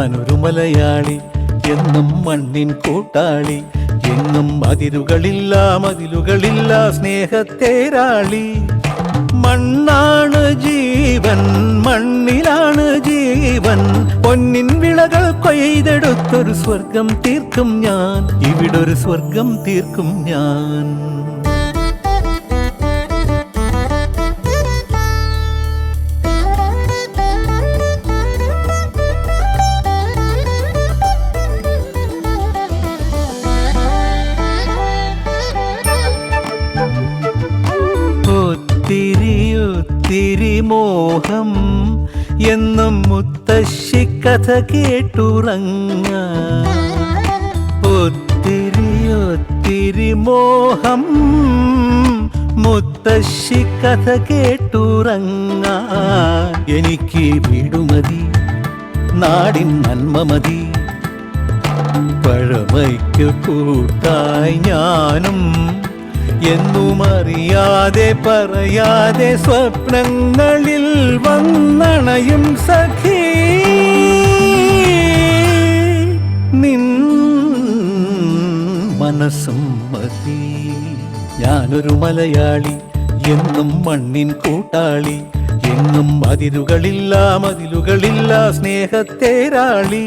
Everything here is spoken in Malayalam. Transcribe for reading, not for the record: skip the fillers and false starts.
ഞാനൊരു മലയാളി, എന്നും മണ്ണിൻ കൂട്ടാളി. എങ്ങും അതിരുകളില്ല മതിലുകളില്ല സ്നേഹത്തേരാളി. മണ്ണാണ് ജീവൻ, മണ്ണിലാണ് ജീവൻ. പൊന്നിൻ വിളകൾ കൊയ്തെടുത്തൊരു സ്വർഗം തീർക്കും ഞാൻ, ഇവിടൊരു സ്വർഗം തീർക്കും ഞാൻ. ഒത്തിരി മോഹം എന്നും മുത്തശ്ശി കഥ കേട്ടുറങ്ങ. ഒത്തിരി മോഹം മുത്തശ്ശി കഥ കേട്ടുറങ്ങ. എനിക്ക് വീടുമതി, നാടിൻ നന്മ മതി. പഴമയ്ക്ക് കൂട്ടായി ഞാനും എന്നും അറിയാതെ പറയാതെ സ്വപ്നങ്ങളിൽ വന്നണയും സഖി. നിൻ മനസ്സും മതി. ഞാനൊരു മലയാളി, എന്നും മണ്ണിൻ കൂട്ടാളി. എങ്ങും അതിരുകളില്ല മതിലുകളില്ല സ്നേഹത്തേരാളി.